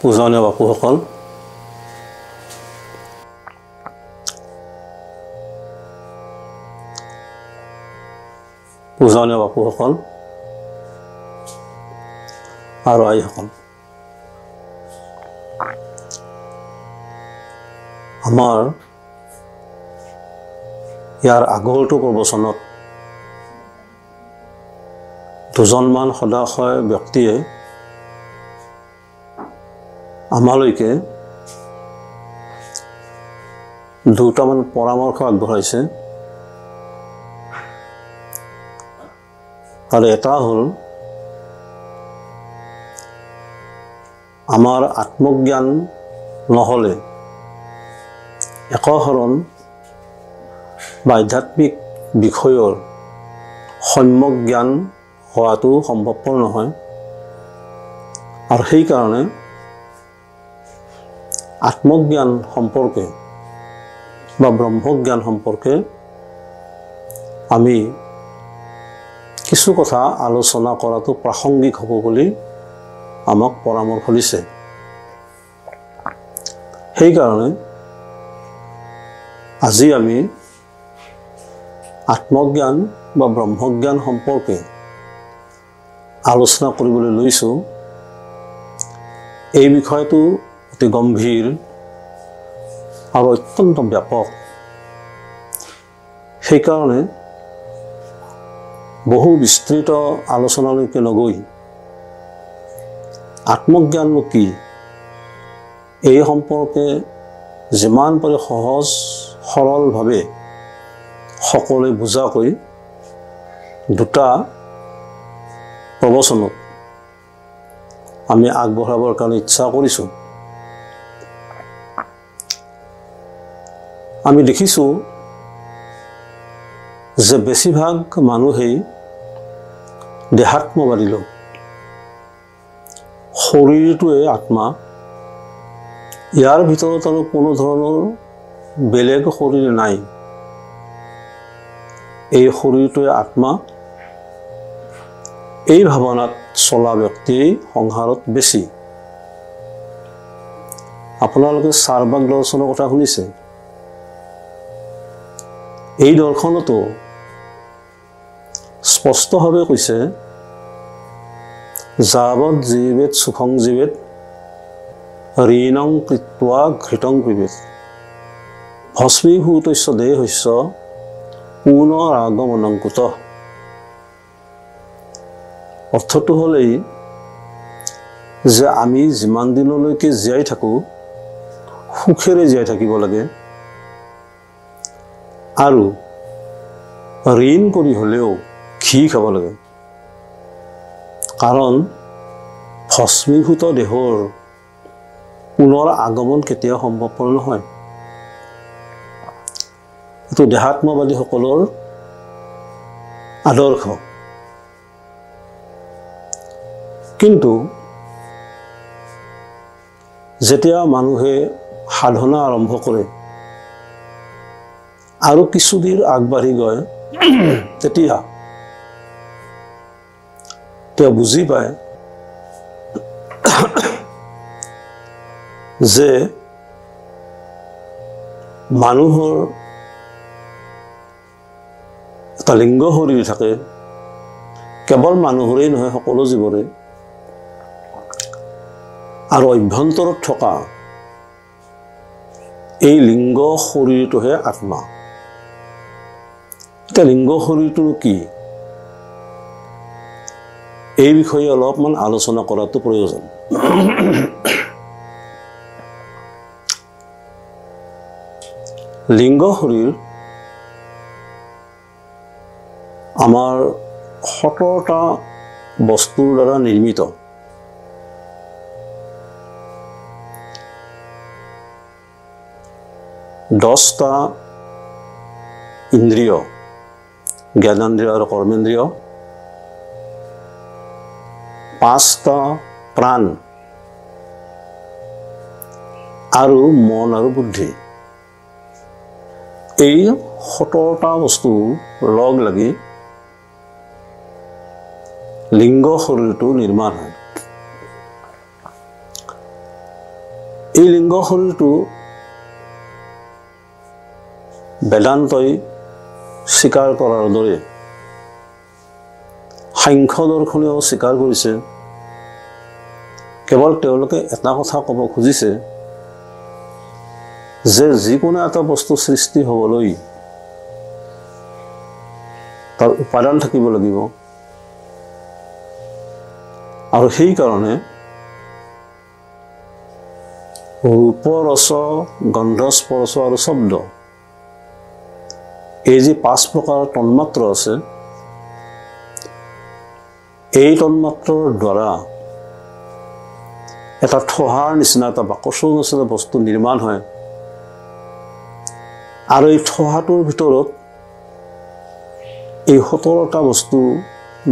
পূজনীয় বাপুসকল, পূজনীয় বাপুসকল আৰু আইসকল, আমাৰ ইয়াৰ আগৰটো প্ৰবচনত দুজনমান সদাশয় ব্যক্তিয়ে আমালৈকে দুটামান পৰামৰ্শ আগবঢ়াইছে। আৰু এটা হ'ল আমাৰ আত্মজ্ঞান নহ'লে একশৰণ বা আধ্যাত্মিক বিষয়ৰ সম্যক জ্ঞান হোৱাটো সম্ভৱপৰ নহয়। আৰু সেইকাৰণে আত্মজ্ঞান সম্পৰ্কে বা ব্ৰহ্মজ্ঞান সম্পৰ্কে আমি কিছু কথা আলোচনা কৰাটো প্ৰাসংগিক হ'ব বুলি আমাক পৰামৰ্শ দিছে। সেইকাৰণে আজি আমি আত্মজ্ঞান বা ব্ৰহ্মজ্ঞান সম্পৰ্কে আলোচনা কৰিবলৈ লৈছোঁ। এই বিষয়টো অতি গম্ভীৰ আৰু অত্যন্ত ব্যাপক। সেইকাৰণে বহু বিস্তৃত আলোচনালৈকে নগৈ আত্মজ্ঞাননো কি এই সম্পৰ্কে যিমান পাৰে সহজ সৰলভাৱে সকলোৱে বুজাকৈ দুটা প্ৰবচনত আমি আগবঢ়াবৰ কাৰণে ইচ্ছা কৰিছোঁ। আমি দেখিছোঁ যে বেছিভাগ মানুহেই দেহাত্মবাদী লোক। শৰীৰটোৱে আত্মা, ইয়াৰ ভিতৰত আৰু কোনো ধৰণৰ বেলেগ শৰীৰ নাই। এই শৰীৰটোৱে আত্মা, এই ভাৱনাত চলা ব্যক্তিয়েই সংসাৰত বেছি। আপোনালোকে চাৰবাক দৰ্শনৰ কথা শুনিছে। এই দৰ্শনতো স্পষ্টভাৱে কৈছে, যাৱৎ জীৱেত সুখং জীৱেত ঋণং কৃত্বা ঘৃতং পিবেত ভস্মীভূতস্য দেহস্য পুনৰাগমনং কুতঃ। অৰ্থটো হ'লেই যে আমি যিমান দিনলৈকে জীয়াই থাকোঁ সুখেৰে জীয়াই থাকিব লাগে, আৰু ঋণ কৰি হ'লেও ঘি খাব লাগে। কাৰণ ভস্মীভূত দেহৰ পুনৰ আগমন কেতিয়াও সম্ভৱপৰ নহয়। এইটো দেহাত্মবাদীসকলৰ আদৰ্শ। কিন্তু যেতিয়া মানুহে সাধনা আৰম্ভ কৰে আৰু কিছুদিন আগবাঢ়ি গৈ তেতিয়া তেওঁ বুজি পায় যে মানুহৰ এটা লিংগ শৰীৰ থাকে। কেৱল মানুহৰেই নহয়, সকলো জীৱৰে। আৰু অভ্যন্তৰত থকা এই লিংগ শৰীৰটোহে আত্মা। এতিয়া লিংগ শৰীৰটোনো কি, এই বিষয়ে অলপমান আলোচনা কৰাটো প্ৰয়োজন। লিংগ শৰীৰ আমাৰ 17টা বস্তুৰ দ্বাৰা নিৰ্মিত। দহটা ইন্দ্ৰিয়, জ্ঞানেন্দ্ৰিয় আৰু কৰ্মেন্দ্ৰিয়, 5টা প্ৰাণ আৰু মন আৰু বুদ্ধি। এই 17টা বস্তু লগ লাগি লিংগ শৰীৰটো নিৰ্মাণ হয়। এই লিংগ শৰীৰটো বেদান্তই স্বীকাৰ কৰাৰ দৰে সাংখ্য দৰ্শনেও স্বীকাৰ কৰিছে। কেৱল তেওঁলোকে এটা কথা ক'ব খুজিছে যে যিকোনো এটা বস্তু সৃষ্টি হ'বলৈ তাৰ উপাদান থাকিব লাগিব, আৰু সেইকাৰণে ৰূপ, ৰস, গন্ধ, স্পৰ্শ আৰু শব্দ এই যি 5 প্ৰকাৰ তন্মাত্ৰ আছে, এই তন্মাত্ৰৰ দ্বাৰা এটা ঠহাৰ নিচিনা, এটা বাকচৰ নিচিনা বস্তু নিৰ্মাণ হয়, আৰু এই ঠহাটোৰ ভিতৰত এই 17টা বস্তু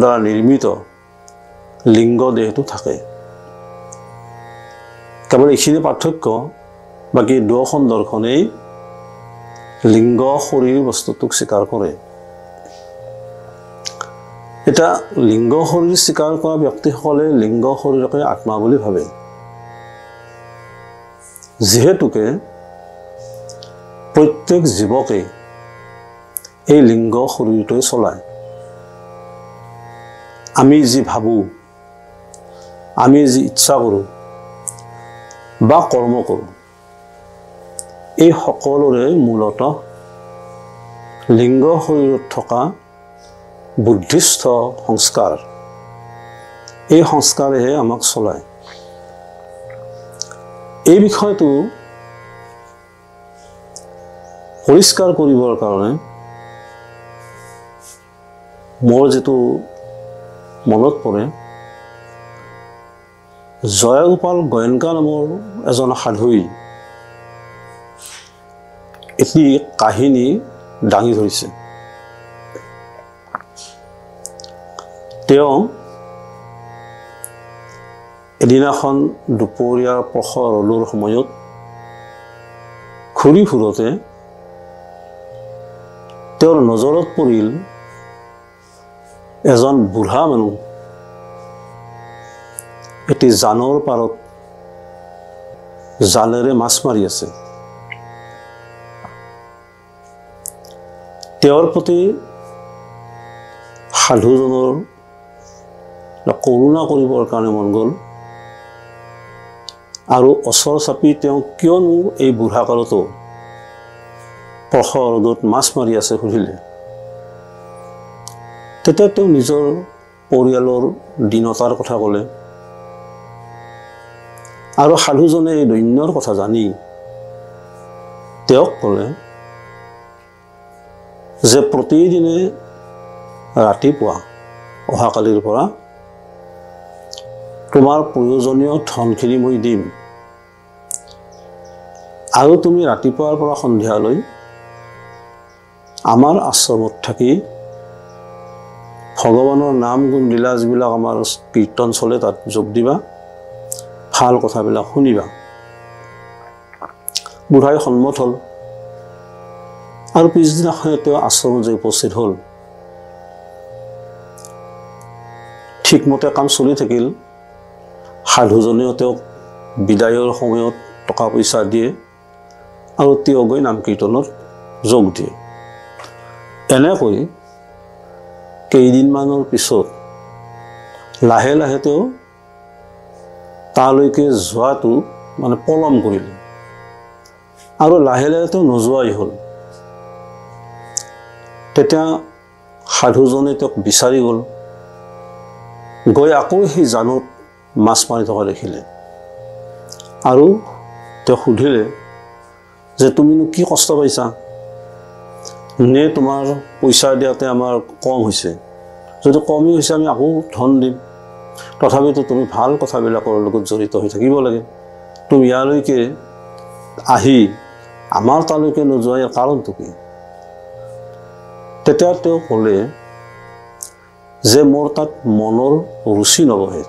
দ্বাৰা নিৰ্মিত লিংগ দেহটো থাকে। কেৱল এইখিনি পাৰ্থক্য, বাকী দুয়োখন দৰ্শনেই লিংগ শৰীৰ বস্তুটোক স্বীকাৰ কৰে। এটা লিংগ শৰীৰ স্বীকাৰ কৰা ব্যক্তিসকলে লিংগ শৰীৰকে আত্মা বুলি ভাবে, যিহেতুকে প্ৰত্যেক জীৱকে এই লিংগ শৰীৰটোৱে চলায়। আমি যি ভাবোঁ, আমি যি ইচ্ছা কৰোঁ বা কৰ্ম কৰোঁ, এই সকলোৰে মূলতঃ লিংগ শৰীৰত থকা বুদ্ধিস্থ সংস্কাৰ, এই সংস্কাৰেহে আমাক চলায়। এই বিষয়টো পৰিষ্কাৰ কৰিবৰ কাৰণে মোৰ যিটো মনত পৰে, জয়গোপাল গোয়েংকা নামৰ এজন সাধুই এটি কাহিনী দাঙি ধৰিছে। তেওঁ এদিনাখন দুপৰীয়াৰ প্ৰখৰ ৰ'দৰ সময়ত ঘূৰি ফুৰোতে তেওঁৰ নজৰত পৰিল এজন বুঢ়া মানুহ এটি জানৰ পাৰত জালেৰে মাছ মাৰি আছে। তেওঁৰ প্ৰতি সাধুজনৰ কৰোণা কৰিবৰ কাৰণে মন গ'ল, আৰু ওচৰ চাপি তেওঁ কিয়নো এই বুঢ়াকালতো প্ৰখৰ ৰ'দত মাছ মাৰি আছে সুধিলে। তেতিয়া তেওঁ নিজৰ পৰিয়ালৰ দীনতাৰ কথা ক'লে, আৰু সাধুজনে এই দৈন্যৰ কথা জানি তেওঁক ক'লে যে প্ৰতিদিনে ৰাতিপুৱা অহাকালিৰ পৰা তোমাৰ প্ৰয়োজনীয় ধনখিনি মই দিম, আৰু তুমি ৰাতিপুৱাৰ পৰা সন্ধিয়ালৈ আমাৰ আশ্ৰমত থাকি ভগৱানৰ নাম গুণ লীলা যিবিলাক আমাৰ কীৰ্তন চলে তাত যোগ দিবা, ভাল কথাবিলাক শুনিবা। বুঢ়াই সন্মত হ'ল, আৰু পিছদিনাখনে তেওঁ আশ্ৰমত যে উপস্থিত হ'ল। ঠিকমতে কাম চলি থাকিল। সাধুজনেও তেওঁক বিদায়ৰ সময়ত টকা পইচা দিয়ে, আৰু তেওঁ গৈ নাম কীৰ্তনত যোগ দিয়ে। এনেকৈ কেইদিনমানৰ পিছত লাহে লাহে তেওঁ তালৈকে যোৱাটো মানে পলম কৰিলে, আৰু লাহে লাহে তেওঁ নোযোৱাই হ'ল। তেতিয়া সাধুজনে তেওঁক বিচাৰি গ'ল, গৈ আকৌ সেই জানত মাছ মাৰি থকা দেখিলে, আৰু তেওঁ সুধিলে যে তুমিনো কি কষ্ট পাইছা, নে তোমাৰ পইচা দিয়াতে আমাৰ কম হৈছে? যদি কমেই হৈছে আমি আকৌ ধন দিম, তথাপিতো তুমি ভাল কথাবিলাকৰ লগত জড়িত হৈ থাকিব লাগে। তুমি ইয়ালৈকে আহি আমাৰ তালৈকে নোযোৱা, ইয়াৰ কাৰণটো কি? তেতিয়া তেওঁ ক'লে যে মোৰ তাত মনৰ ৰুচি নবহে।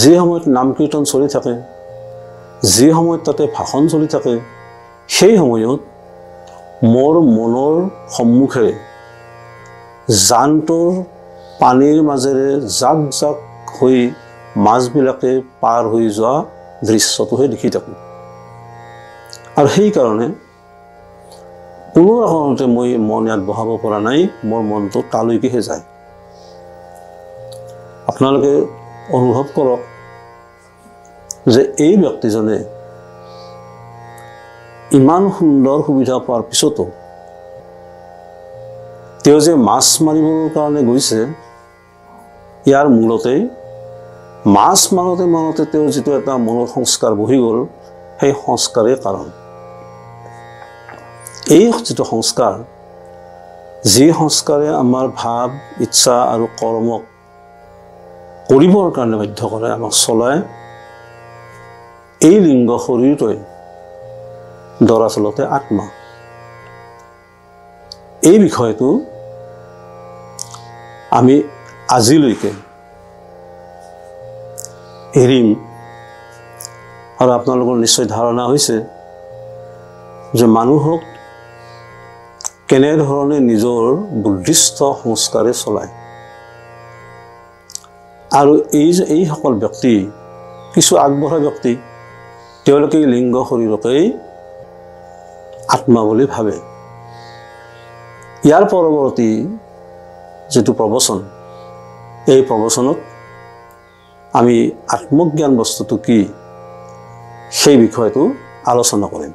যি সময়ত নাম কীৰ্তন চলি থাকে, যি সময়ত তাতে ভাষণ চলি থাকে, সেই সময়ত মোৰ মনৰ সন্মুখেৰে জানটোৰ পানীৰ মাজেৰে জাক জাক হৈ মাছবিলাকে পাৰ হৈ যোৱা দৃশ্যটোহে দেখি থাকোঁ। আৰু সেইকাৰণে কোনো কাৰণতে মই মন ইয়াত বহাব পৰা নাই, মোৰ মনটো তালৈকেহে যায়। আপোনালোকে অনুভৱ কৰক যে এই ব্যক্তিজনে ইমান সুন্দৰ সুবিধা পোৱাৰ পিছতো তেওঁ যে মাছ মাৰিবৰ কাৰণে গৈছে, ইয়াৰ মূলতেই মাছ মাৰোঁতে তেওঁ যিটো এটা মনৰ সংস্কাৰ বহি গ'ল, সেই সংস্কাৰেই কাৰণ। এই যিটো সংস্কাৰ, যি সংস্কাৰে আমাৰ ভাৱ, ইচ্ছা আৰু কৰ্মক কৰিবৰ কাৰণে বাধ্য কৰে, আমাক চলায়, এই লিংগ শৰীৰটোৱে দৰাচলতে আত্মা। এই বিষয়টো আমি আজিলৈকে এৰিম। আৰু আপোনালোকৰ নিশ্চয় ধাৰণা হৈছে যে মানুহক কেনেধৰণে নিজৰ বুদ্ধিষ্ঠ সংস্কাৰে চলায়। আৰু এইসকল ব্যক্তি, কিছু আগবঢ়া ব্যক্তি, তেওঁলোকে লিংগ শৰীৰকেই আত্মা বুলি ভাবে। ইয়াৰ পৰৱৰ্তী যিটো প্ৰবচন, এই প্ৰবচনত আমি আত্মজ্ঞান বস্তুটো কি, সেই বিষয়টো আলোচনা কৰিম।